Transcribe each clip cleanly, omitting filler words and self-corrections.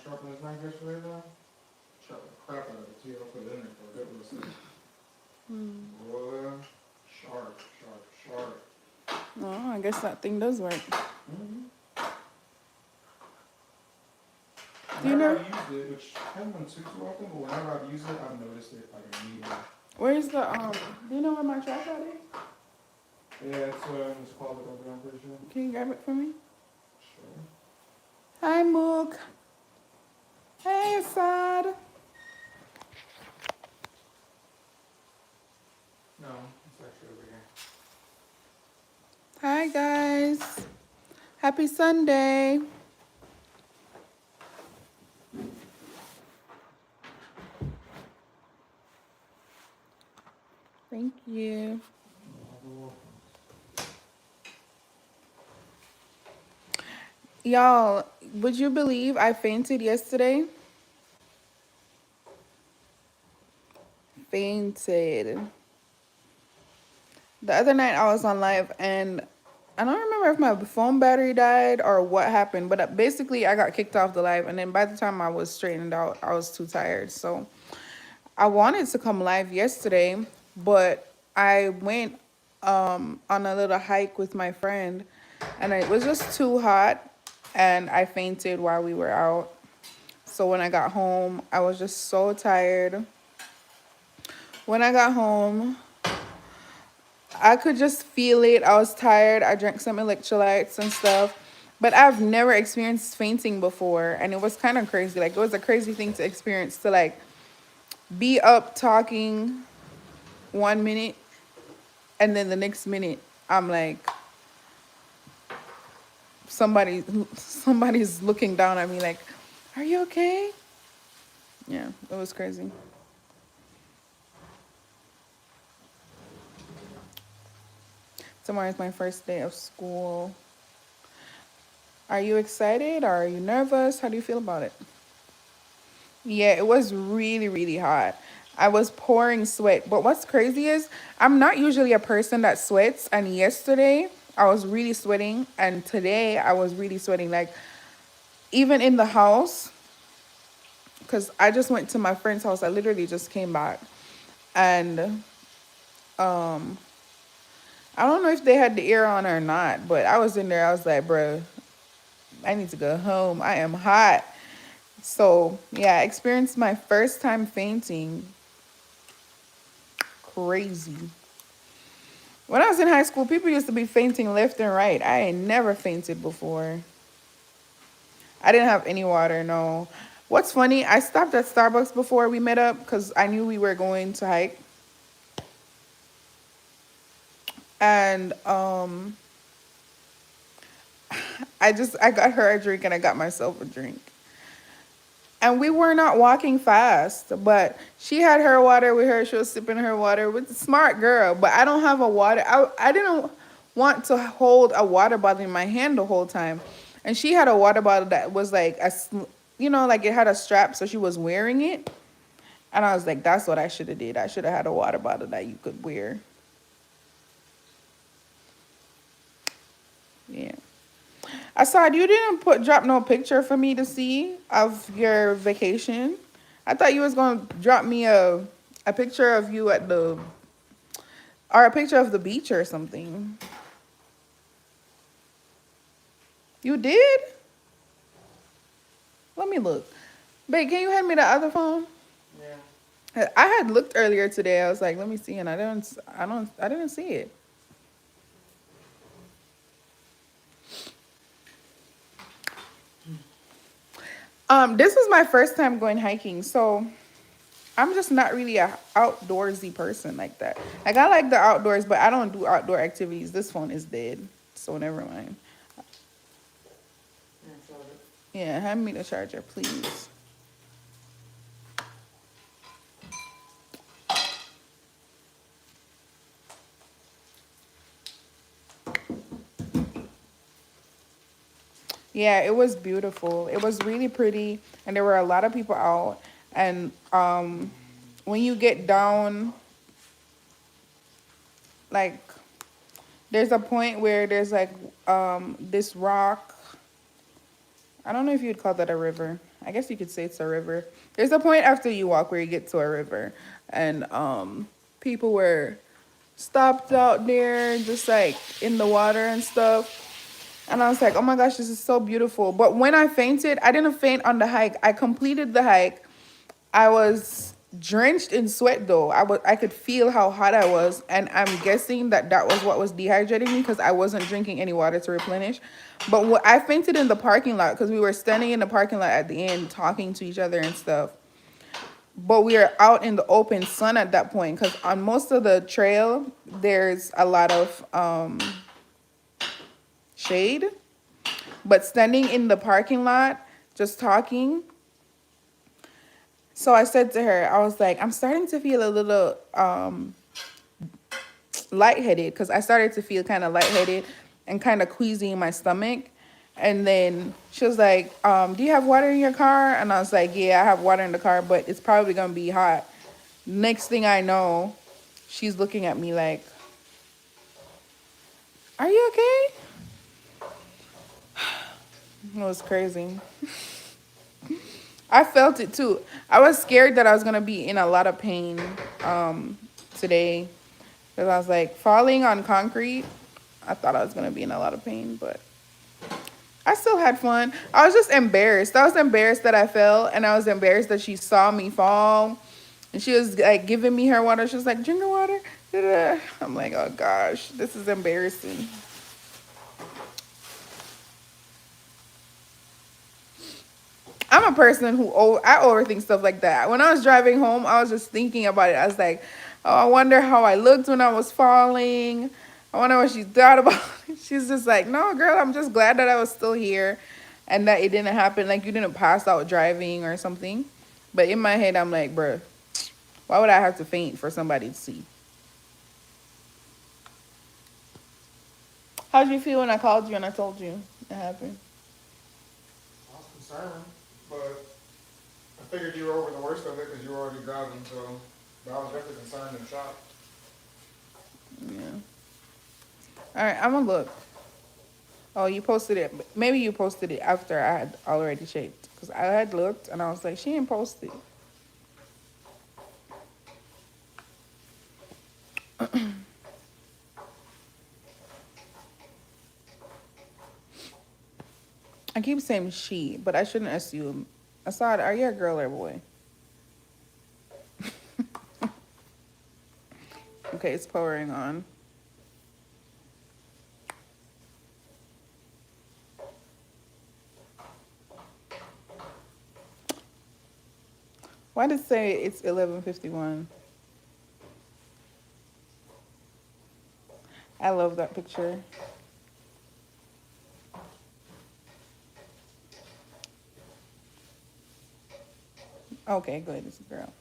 sharpened his knife yesterday though? Shot the crap out of it too. I put it in there for a good listen. Boy, sharp. Oh, I guess that thing does work. Whenever I've used it, which hasn't been too often, but whenever I've used it, I've noticed it like immediately. Where's the do you know where my tripod is? Yeah, it's in this closet over there, I'm pretty sure. Can you grab it for me? Sure. Hi, Mook. Hey, Assad. No, it's actually over here. Hi, guys. Happy Sunday. Thank you. Y'all, would you believe I fainted yesterday? Fainted. The other night I was on live and I don't remember if my phone battery died or what happened, but basically I got kicked off the live, and then by the time I was straightened out, I was too tired. So I wanted to come live yesterday, but I went on a little hike with my friend and it was just too hot and I fainted while we were out. So when I got home, I was just so tired. When I got home, I could just feel it. I was tired. I drank some electrolytes and stuff. But I've never experienced fainting before. And it was kind of crazy. Like, it was a crazy thing to experience, to, like, be up talking 1 minute. And then the next minute, I'm like, somebody's looking down at me like, are you okay? Yeah, it was crazy. Tomorrow is my first day of school. Are you excited or are you nervous? How do you feel about it? Yeah, it was really, really hot. I was pouring sweat. But what's crazy is I'm not usually a person that sweats. And yesterday I was really sweating. And today I was really sweating. Like, even in the house, because I just went to my friend's house. I literally just came back. And I don't know if they had the air on or not. But I was in there. I was like, bro, I need to go home. I am hot. So, yeah, I experienced my first time fainting. Crazy. When I was in high school, people used to be fainting left and right. I ain't never fainted before. I didn't have any water, no. What's funny, I stopped at Starbucks before we met up because I knew we were going to hike. And I got her a drink and I got myself a drink. And we were not walking fast, but she had her water with her. She was sipping her water. With a smart girl, but I don't have a water. I didn't want to hold a water bottle in my hand the whole time. And she had a water bottle that was like, like it had a strap, so she was wearing it. And I was like, that's what I should have did. I should have had a water bottle that you could wear. Yeah. Asad, you didn't drop no picture for me to see of your vacation. I thought you was gonna drop me a picture of you or a picture of the beach or something. You did? Let me look. Babe, can you hand me the other phone? Yeah. I had looked earlier today. I was like, let me see, and I didn't see it. This was my first time going hiking, so I'm just not really a outdoorsy person like that. Like, I like the outdoors, but I don't do outdoor activities. This phone is dead, so never mind. Yeah, hand me the charger, please. Yeah, it was beautiful. It was really pretty, and there were a lot of people out. And when you get down, like, there's a point where there's like this rock. I don't know if you'd call that a river. I guess you could say it's a river. There's a point after you walk where you get to a river, and people were stopped out there just like in the water and stuff. And I was like, oh my gosh, this is so beautiful. But when I fainted, I didn't faint on the hike. I completed the hike. I was drenched in sweat though. I could feel how hot I was, and I'm guessing that that was what was dehydrating me because I wasn't drinking any water to replenish. But what I fainted in the parking lot because we were standing in the parking lot at the end talking to each other and stuff. But we were out in the open sun at that point because on most of the trail there's a lot of shade. But standing in the parking lot just talking. So I said to her, I was like, I'm starting to feel a little lightheaded because I started to feel kind of lightheaded and kind of queasy in my stomach. And then she was like, do you have water in your car? And I was like, yeah, I have water in the car, but it's probably going to be hot. Next thing I know, she's looking at me like, are you okay? It was crazy. I felt it too. I was scared that I was going to be in a lot of pain today. Because I was like, falling on concrete, I thought I was going to be in a lot of pain, but I still had fun. I was just embarrassed. I was embarrassed that I fell, and I was embarrassed that she saw me fall. And she was like giving me her water. She was like, drink the water. Da-da. I'm like, oh gosh, this is embarrassing. I'm a person who I overthink stuff like that. When I was driving home, I was just thinking about it. I was like, oh, I wonder how I looked when I was falling. I wonder what she thought about it. She's just like, no, girl, I'm just glad that I was still here and that it didn't happen. Like, you didn't pass out driving or something. But in my head, I'm like, bruh, why would I have to faint for somebody to see? How'd you feel when I called you and I told you it happened? I was concerned, but I figured you were over the worst of it because you were already driving, so but I was definitely concerned and shocked. Yeah. All right, I'm gonna look. Oh, you posted it. Maybe you posted it after I had already checked. Because I had looked and I was like, she didn't post it. I keep saying she, but I shouldn't assume. Assad, are you a girl or a boy? Okay, it's powering on. Why did it say it's 11:51? I love that picture. Okay, good. It's a girl.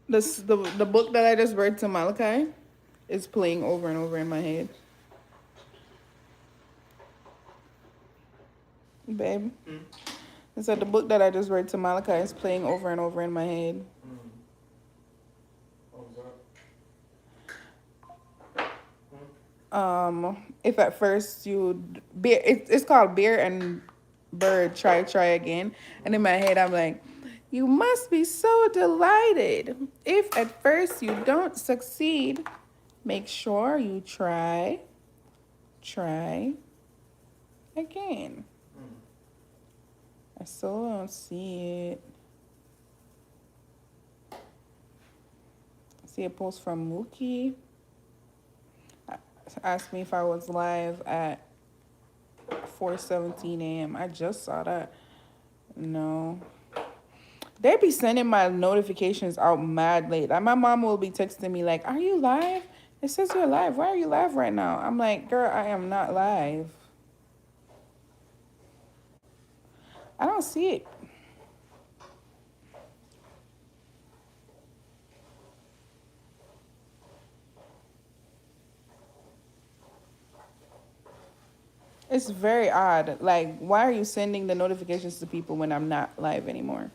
The book that I just read to Malachi is playing over and over in my head. Babe. I said the book that I just read to Malachi is playing over and over in my head. What was If at first you beer, it's called Beer and Bird try again, and in my head I'm like, you must be so delighted if at first you don't succeed. Make sure you try again. I still don't see it. I see a post from Mookie. Asked me if I was live at 4:17 a.m. I just saw that. No. They be sending my notifications out mad late. Like, my mom will be texting me like, are you live? It says you're live. Why are you live right now? I'm like, girl, I am not live. I don't see it. It's very odd. Like, why are you sending the notifications to people when I'm not live anymore?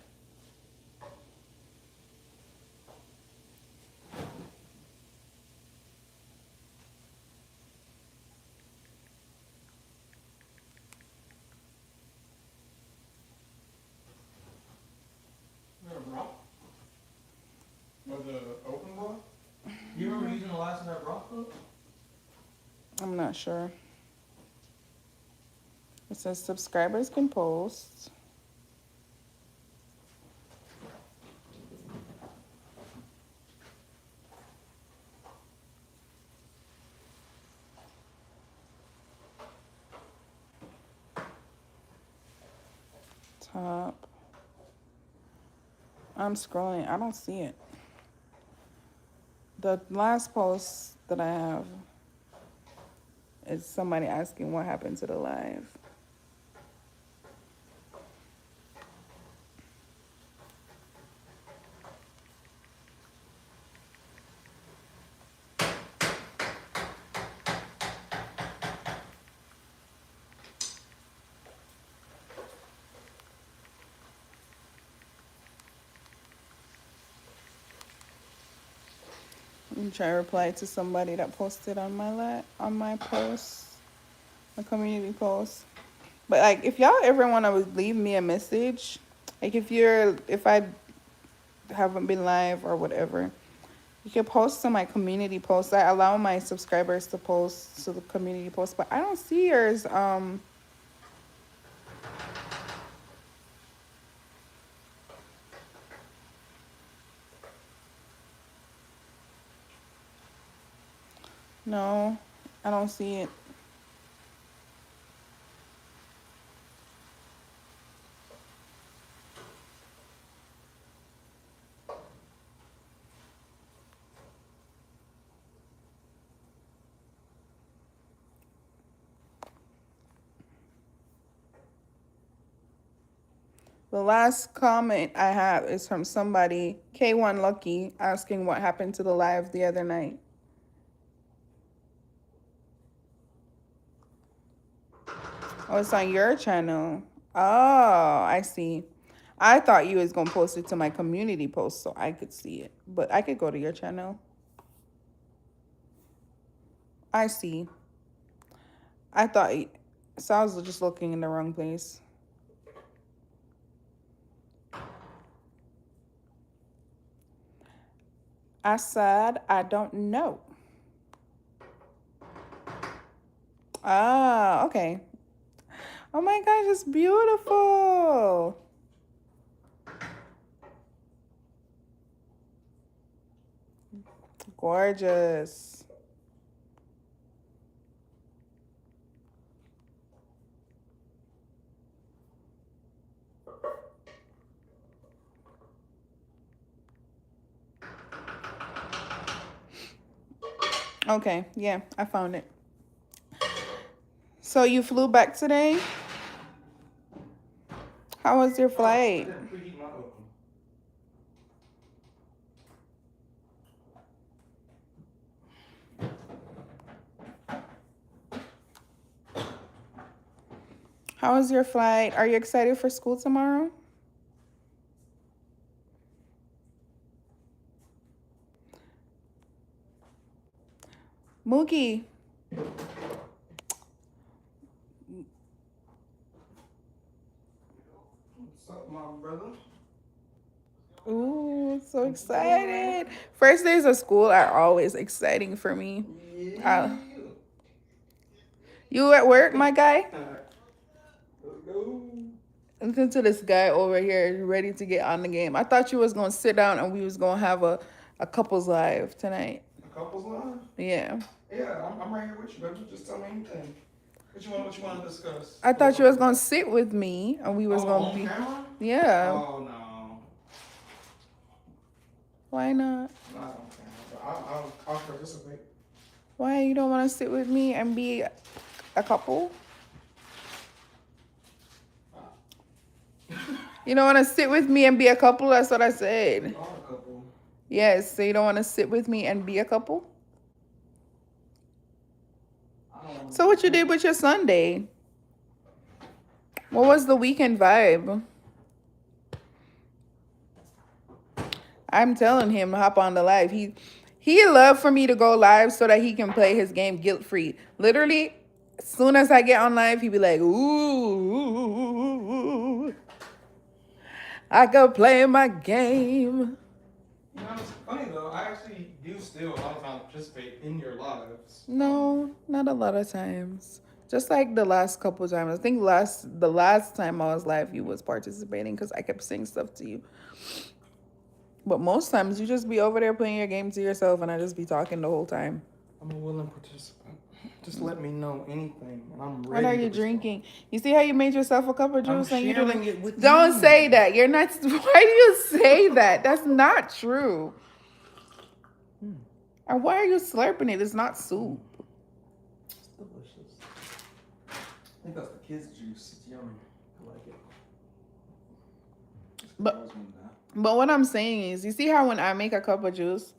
I'm not sure. It says subscribers can post. Top. I'm scrolling. I don't see it. The last post that I have is somebody asking what happened to the live. I'm trying to reply to somebody that posted on my post, a community post. But like, if y'all ever want to leave me a message, like if I haven't been live or whatever, you can post to my community post. I allow my subscribers to post to the community post, but I don't see yours. No, I don't see it. The last comment I have is from somebody, K1 Lucky, asking what happened to the live the other night. Oh, it's on your channel. Oh, I see. I thought you was gonna post it to my community post so I could see it, but I could go to your channel. I see. I thought, so I was just looking in the wrong place. I said, I don't know. Ah, okay. Oh my gosh, it's beautiful. Gorgeous. Okay, yeah, I found it. So you flew back today? How was your flight? How was your flight? Are you excited for school tomorrow? Mookie. What's up, my brother? Ooh, so excited. First days of school are always exciting for me. Yeah. You at work, my guy? Let's go. Listen to this guy over here ready to get on the game. I thought you was going to sit down and we was going to have a couples live tonight. A couple's line? Yeah. Yeah, I'm right here with you, baby. Just tell me anything. What you want to discuss? I thought you was going to sit with me and we was going to be... Camera? Yeah. Oh, no. Why not? Not on camera, but I'll participate. Why you don't want to sit with me and be a couple? You don't want to sit with me and be a couple? That's what I said. We are a couple. Yes, so you don't want to sit with me and be a couple? So what you did with your Sunday? What was the weekend vibe? I'm telling him to hop on the live. He love for me to go live so that he can play his game guilt-free. Literally, as soon as I get on live, he be like, ooh, I could play my game. You know, it's funny though. I actually You still a lot of times participate in your lives. No, not a lot of times. Just like the last couple times. I think the last time I was live, you was participating because I kept saying stuff to you. But most times you just be over there playing your game to yourself, and I just be talking the whole time. I'm a willing participant. Just let me know anything, and I'm ready. What are you drinking? You see how you made yourself a cup of juice and you sharing didn't? it with Don't you. say that. You're not. Why do you say that? That's not true. And why are you slurping it? It's not soup. It's delicious. I think that's the kids' juice. It's yummy. I like it. But what I'm saying is, you see how when I make a cup of juice,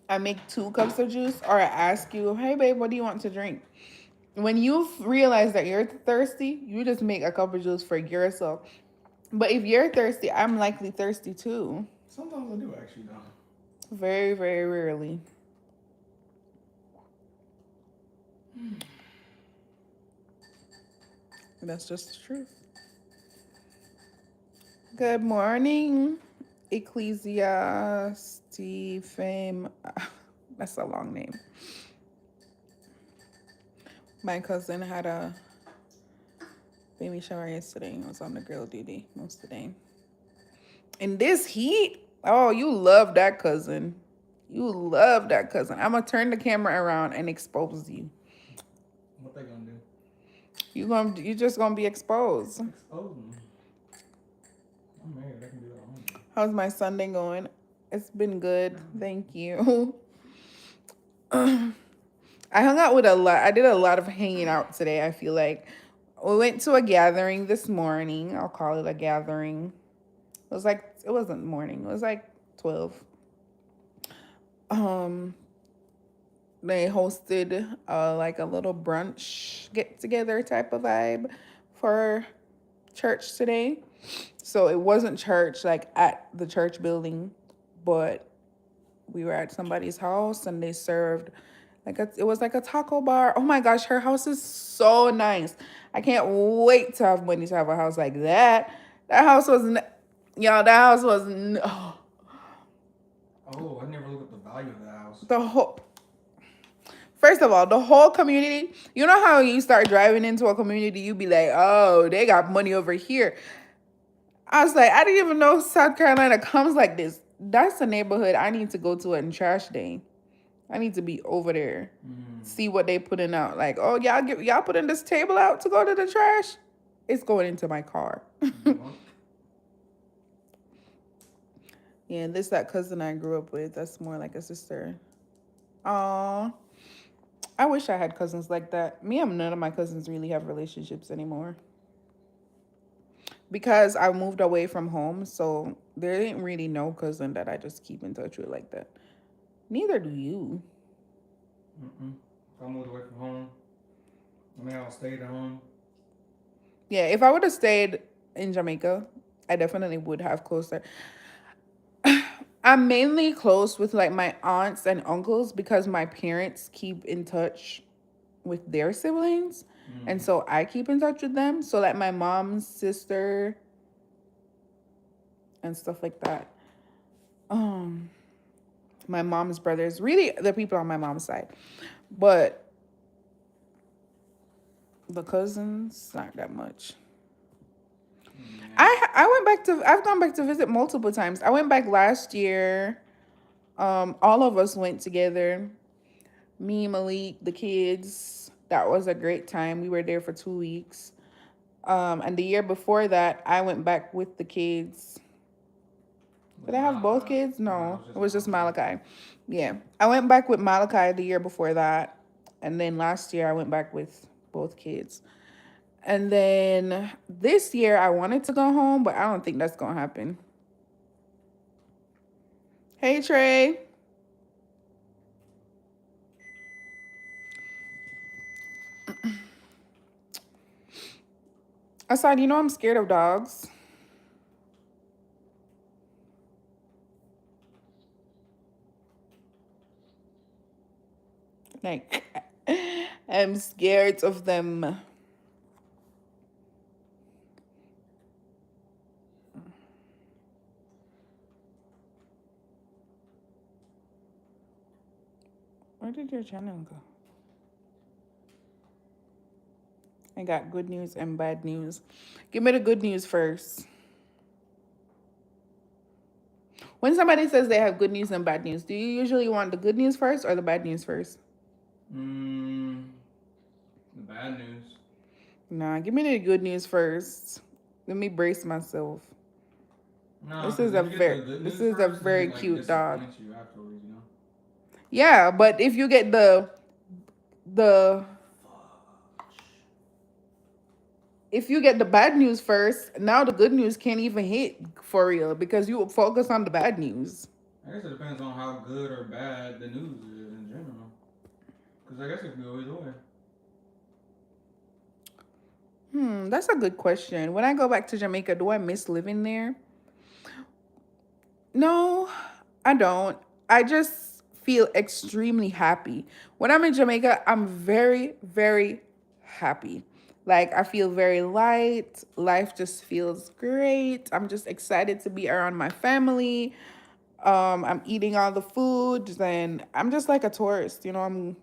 I make 2 cups of juice, or I ask you, hey babe, what do you want to drink? When you realize that you're thirsty, you just make a cup of juice for yourself. But if you're thirsty, I'm likely thirsty too. Sometimes I do actually though. Very, very rarely. That's just the truth. Good morning, Ecclesiastes Fame. That's a long name. My cousin had a baby shower yesterday. I was on the girl duty most of the day. In this heat, oh, you love that cousin. You love that cousin. I'm gonna turn the camera around and expose you. What they gonna do? You just gonna be exposed. Expose me. I'm married. I can do that. How's my Sunday going? It's been good. Thank you. I hung out with a lot. I did a lot of hanging out today, I feel like. We went to a gathering this morning. I'll call it a gathering. It wasn't morning. It was like 12. They hosted like a little brunch get together type of vibe for church today. So it wasn't church like at the church building, but we were at somebody's house and they served it was like a taco bar. Oh my gosh, her house is so nice. I can't wait to have money to have a house like that. That house was y'all, that house was Oh, I never looked at the value of the house. First of all, the whole community, you know how you start driving into a community, you be like, oh, they got money over here. I was like, I didn't even know South Carolina comes like this. That's a neighborhood I need to go to on trash day. I need to be over there, see what they putting out. Like, oh, y'all putting this table out to go to the trash? It's going into my car. Yeah, that cousin I grew up with, that's more like a sister. Aw. I wish I had cousins like that. None of my cousins really have relationships anymore. Because I moved away from home, so there ain't really no cousin that I just keep in touch with like that. Neither do you. If I moved away from home, I'll stay at home. Yeah, if I would have stayed in Jamaica, I definitely would have closer. I'm mainly close with like my aunts and uncles because my parents keep in touch with their siblings. And so I keep in touch with them. So like my mom's sister and stuff like that. My mom's brothers, really the people on my mom's side. But the cousins, not that much. I've gone back to visit multiple times. I went back last year. All of us went together. Me, Malik, the kids. That was a great time. We were there for 2 weeks. And the year before that, I went back with the kids. Did I have both kids? No, it was just Malachi. Yeah, I went back with Malachi the year before that. And then last year, I went back with both kids. And then this year, I wanted to go home, but I don't think that's going to happen. Hey, Trey. Aside, you know I'm scared of dogs. Like, I'm scared of them. Where did your channel go? I got good news and bad news. Give me the good news first. When somebody says they have good news and bad news, do you usually want the good news first or the bad news first? The bad news. Nah, give me the good news first. Let me brace myself. No, This because is if a you get the very good this news is a first, then very it like cute dog. disappoints you afterwards, you know? Yeah, but if you get the if you get the bad news first, now the good news can't even hit for real because you focus on the bad news. I guess it depends on how good or bad the news is in general. Because I guess it can go either way. That's a good question. When I go back to Jamaica, do I miss living there? No, I don't. I just feel extremely happy. When I'm in Jamaica, I'm very, very happy. Like, I feel very light. Life just feels great. I'm just excited to be around my family. I'm eating all the food, and I'm just like a tourist. I'm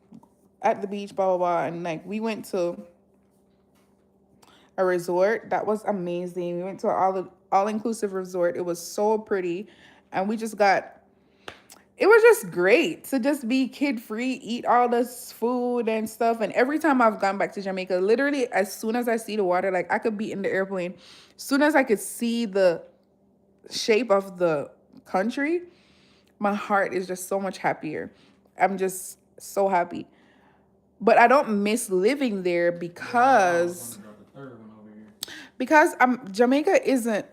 at the beach, blah, blah, blah. And like, we went to a resort that was amazing. We went to an all inclusive resort. It was so pretty. And we just got it was just great to just be kid free, eat all this food and stuff. And every time I've gone back to Jamaica, literally as soon as I see the water, like I could be in the airplane, as soon as I could see the shape of the country, my heart is just so much happier. I'm just so happy. But I don't miss living there Yeah, that's why I was going to because drop the third one over here. Jamaica isn't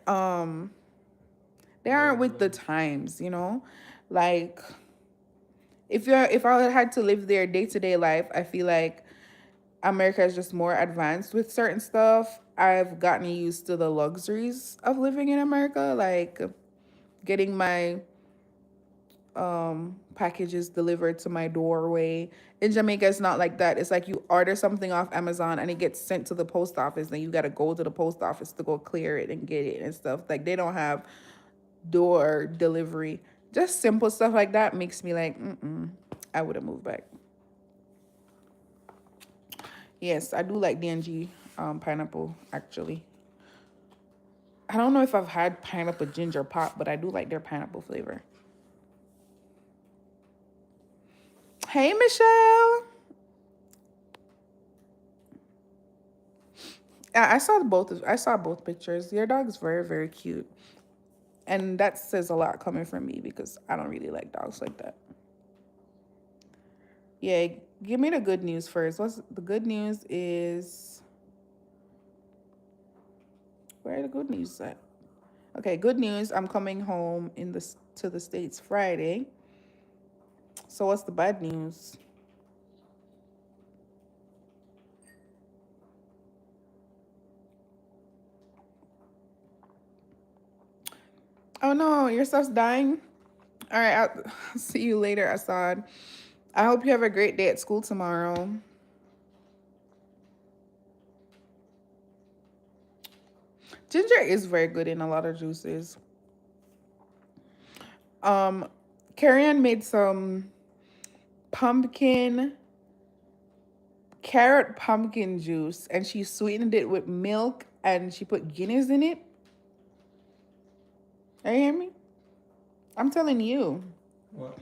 they aren't with the Really? times. Like if I had to live their day-to-day life, I feel like America is just more advanced with certain stuff. I've gotten used to the luxuries of living in America, like getting my packages delivered to my doorway. In Jamaica, it's not like that. It's like you order something off Amazon and it gets sent to the post office, and you got to go to the post office to go clear it and get it and stuff. Like they don't have door delivery. Just simple stuff like that makes me like, I would have moved back. Yes, I do like DNG pineapple, actually. I don't know if I've had pineapple ginger pop, but I do like their pineapple flavor. Hey, Michelle. I saw both pictures. Your dog's very, very cute. And that says a lot coming from me because I don't really like dogs like that. Yeah, give me the good news first. What's the good news is where are the good news at? Okay, good news. I'm coming home to the States Friday. So what's the bad news? Oh no, your stuff's dying. All right, I'll see you later, Assad. I hope you have a great day at school tomorrow. Ginger is very good in a lot of juices. Um, Carrie made some pumpkin, carrot pumpkin juice, and she sweetened it with milk and she put Guinness in it. Are you hearing me? I'm telling you. What?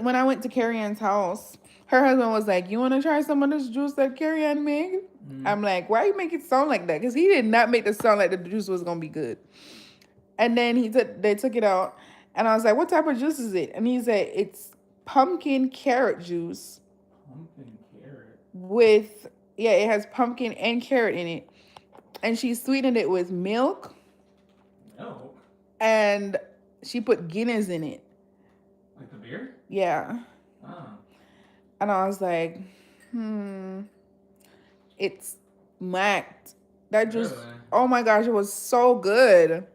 When I went to Carrie Ann's house, her husband was like, "You want to try some of this juice that Carrie Ann made?" I'm like, "Why you make it sound like that?" Because he did not make it sound like the juice was gonna be good. And then they took it out, and I was like, "What type of juice is it?" And he said, "It's pumpkin carrot juice Pumpkin carrot. with it has pumpkin and carrot in it, and she sweetened it with milk, Milk? and she put Guinness in it." Like the beer? Yeah. Ah. And I was like, it's macked. That juice, Really? oh my gosh, it was so good.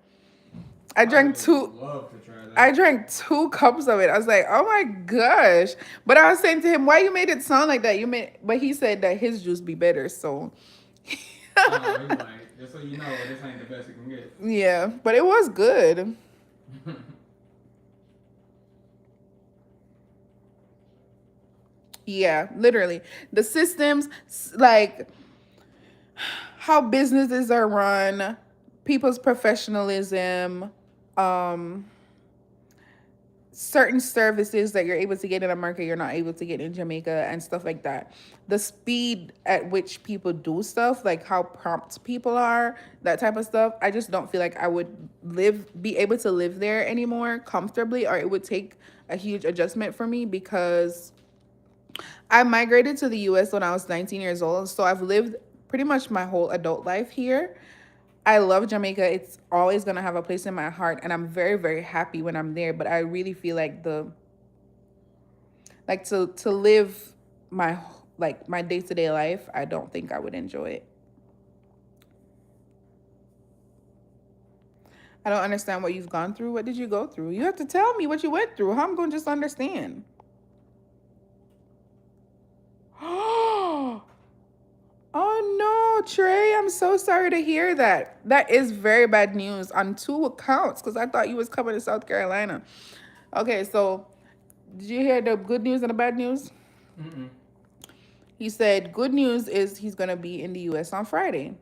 I drank would two. love to try that. I drank 2 cups of it. I was like, oh my gosh. But I was saying to him, why you made it sound like that? But he said that his juice be better. So, Oh, he's like, just so you know, this ain't the best you can get. yeah, but it was good. Yeah, literally. The systems, like how businesses are run, people's professionalism, um, certain services that you're able to get in America, you're not able to get in Jamaica and stuff like that. The speed at which people do stuff, like how prompt people are, that type of stuff. I just don't feel like I would be able to live there anymore comfortably, or it would take a huge adjustment for me because I migrated to the US when I was 19 years old. So I've lived pretty much my whole adult life here. I love Jamaica. It's always going to have a place in my heart, and I'm very very happy when I'm there, but I really feel like to live my my day-to-day life, I don't think I would enjoy it. I don't understand what you've gone through. What did you go through? You have to tell me what you went through. How am I going to just understand? Oh no, Trey, I'm so sorry to hear that. That is very bad news on two accounts because I thought you was coming to South Carolina. Okay, so did you hear the good news and the bad news? Mm-mm. He said good news is he's going to be in the US on Friday.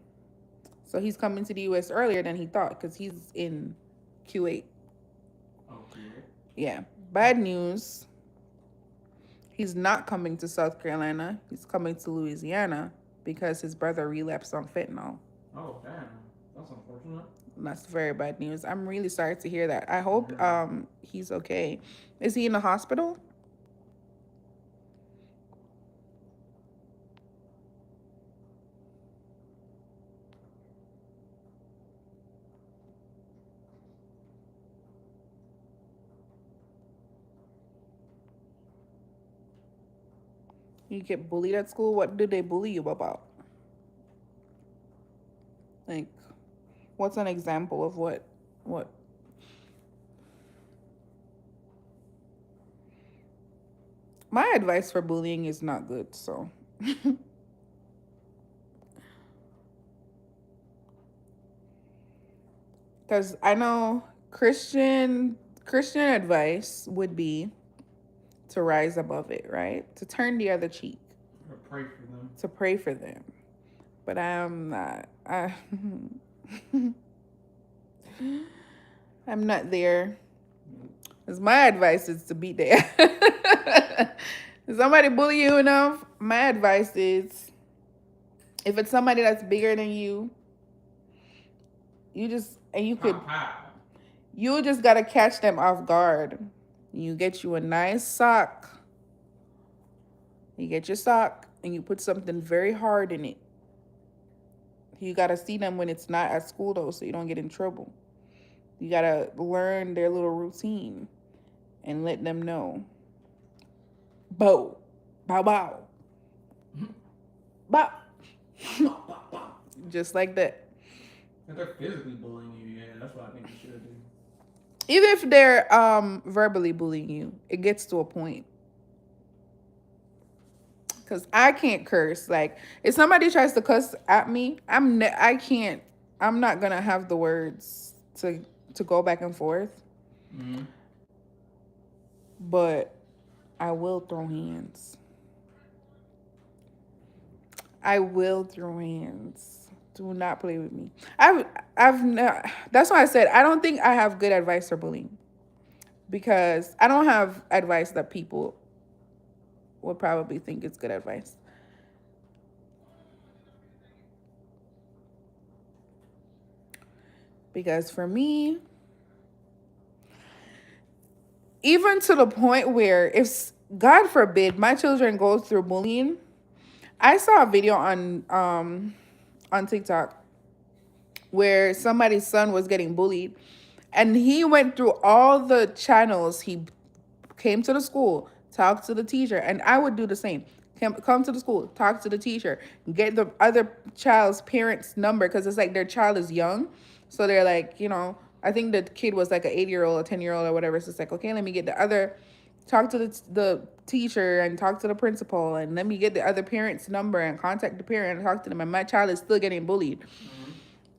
So he's coming to the US earlier than he thought because he's in Q8. Okay. Yeah. Bad news, he's not coming to South Carolina. He's coming to Louisiana because his brother relapsed on fentanyl. Oh damn, that's unfortunate. And that's very bad news. I'm really sorry to hear that. I hope he's okay. Is he in the hospital? You get bullied at school? What did they bully you about? Like, what's an example of what? My advice for bullying is not good, so. Because I know Christian advice would be to rise above it, right? To turn the other cheek, Or pray for them. to pray for them. But I'm not. I'm not there. Because my advice is to be there. If somebody bully you enough, my advice is if it's somebody that's bigger than you, you just and you could you just gotta catch them off guard. You get you a nice sock. You get your sock and you put something very hard in it. You gotta see them when it's not at school though, so you don't get in trouble. You gotta learn their little routine and let them know. Bow, bow, bow, bow. Just like that. If they're physically bullying you, yeah, that's what I think you should do. Even if they're verbally bullying you, it gets to a point. Cause I can't curse. Like if somebody tries to cuss at me, I can't. I'm not gonna have the words to go back and forth. Mm-hmm. But I will throw hands. I will throw hands. Do not play with me. I've not, that's why I said I don't think I have good advice for bullying because I don't have advice that people would probably think it's good advice. Because for me, even to the point where if God forbid my children go through bullying, I saw a video on TikTok where somebody's son was getting bullied and he went through all the channels. He came to the school, talked to the teacher, and I would do the same. Come to the school, talk to the teacher, get the other child's parents' number because it's like their child is young. So they're like, I think the kid was like an 8-year-old, a 10-year-old or whatever. So it's like, okay, let me get the other, talk to the teacher and talk to the principal and let me get the other parent's number and contact the parent and talk to them. And my child is still getting bullied. Mm-hmm.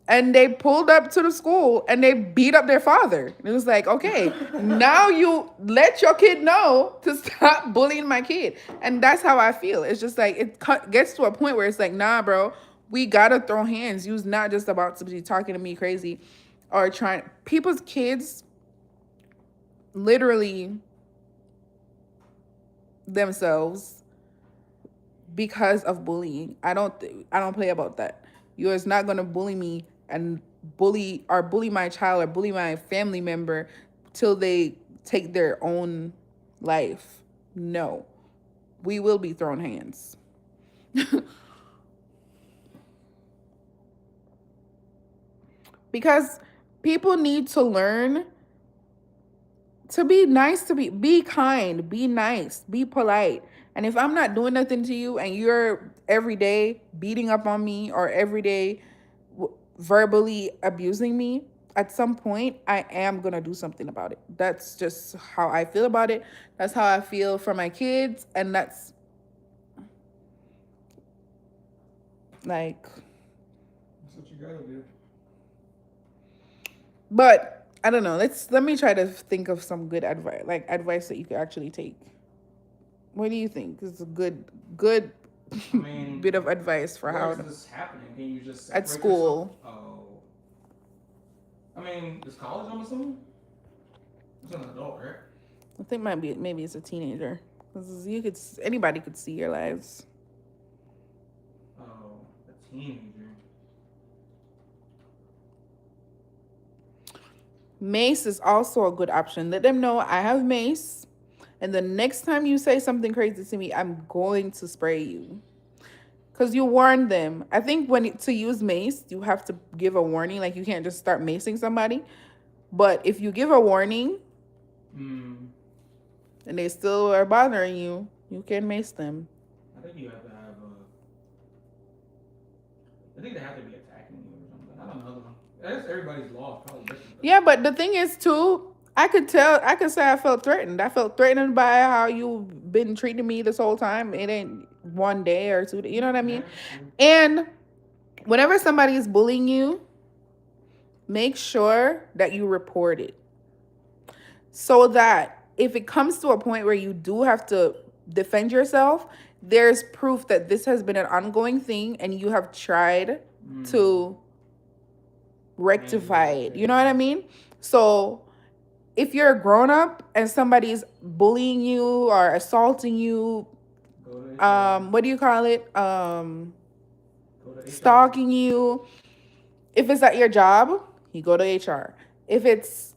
And they pulled up to the school and they beat up their father. It was like, okay, now you let your kid know to stop bullying my kid. And that's how I feel. It's just like it gets to a point where it's like, nah, bro, we gotta throw hands. You's not just about to be talking to me crazy or trying. People's kids literally themselves because of bullying. I don't play about that. You is not gonna bully me and bully my child or bully my family member till they take their own life. No. We will be thrown hands. Because people need to learn to be nice, to be kind, be nice, be polite. And if I'm not doing nothing to you and you're every day beating up on me or every day verbally abusing me, at some point I am going to do something about it. That's just how I feel about it. That's how I feel for my kids, and that's like That's what you gotta do. but I don't know. Let me try to think of some good advice, like advice that you could actually take. What do you think is a good I mean, bit of advice for where how is to this happening? Can you just at separate school? yourself? Oh, I mean, is college? I'm assuming it's an adult, right? I think maybe it's a teenager because you could anybody could see your lives. Oh, a teenager. Mace is also a good option. Let them know I have mace, and the next time you say something crazy to me, I'm going to spray you. Because you warned them. I think to use mace, you have to give a warning. Like, you can't just start macing somebody. But if you give a warning and they still are bothering you, you can mace them. I think you have to have I think they have to be attacking you or something. I don't know. I guess everybody's law is probably different. Yeah, but the thing is, too, I could say I felt threatened. I felt threatened by how you've been treating me this whole time. It ain't one day or 2 days. You know what I mean? And whenever somebody is bullying you, make sure that you report it. So that if it comes to a point where you do have to defend yourself, there's proof that this has been an ongoing thing and you have tried to rectify it. You know what I mean? So if you're a grown up and somebody's bullying you or assaulting you, what do you call it? Stalking you. If it's at your job, you go to HR. If it's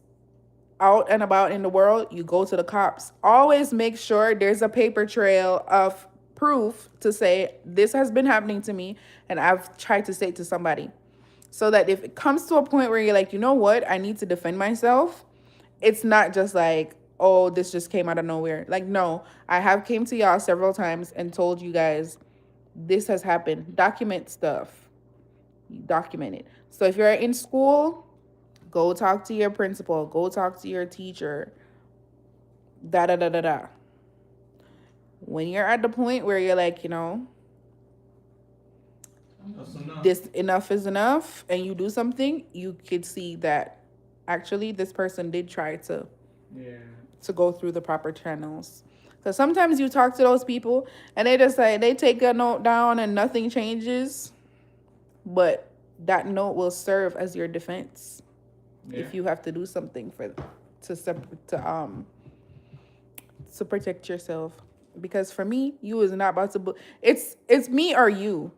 out and about in the world, you go to the cops. Always make sure there's a paper trail of proof to say this has been happening to me and I've tried to say it to somebody. So that if it comes to a point where you're like, you know what, I need to defend myself, it's not just like, oh, this just came out of nowhere. Like, no, I have came to y'all several times and told you guys this has happened. Document stuff. Document it. So if you're in school, go talk to your principal. Go talk to your teacher. Da da da da da. When you're at the point where you're like, this enough is enough, and you do something, you could see that actually this person did try to go through the proper channels. Because sometimes you talk to those people and they just like, they take a note down and nothing changes, but that note will serve as your defense if you have to do something to protect yourself. Because for me, you is not about to it's me or you,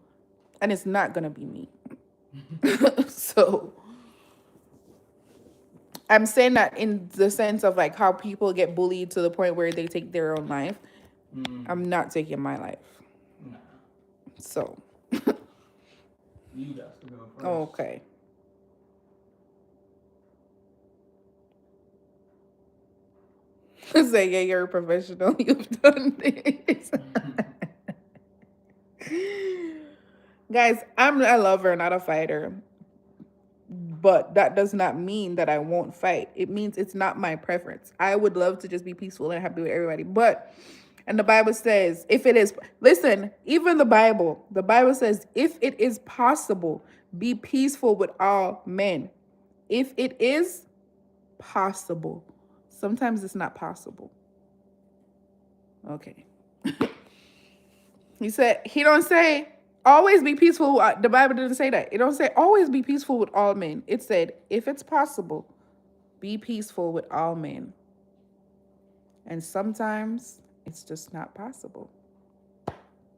and it's not gonna be me. So I'm saying that in the sense of like how people get bullied to the point where they take their own life. I'm not taking my life. Nah. So you got to go first. Okay. Say, yeah, you're a professional. You've done this. Guys, I'm a lover, not a fighter. But that does not mean that I won't fight. It means it's not my preference. I would love to just be peaceful and happy with everybody. And the Bible says, if it is, listen, even the Bible says, if it is possible, Be peaceful with all men. If it is possible, sometimes it's not possible. Okay. He don't say always be peaceful. The Bible didn't say that. It don't say always be peaceful with all men. It said if it's possible, be peaceful with all men. And sometimes it's just not possible.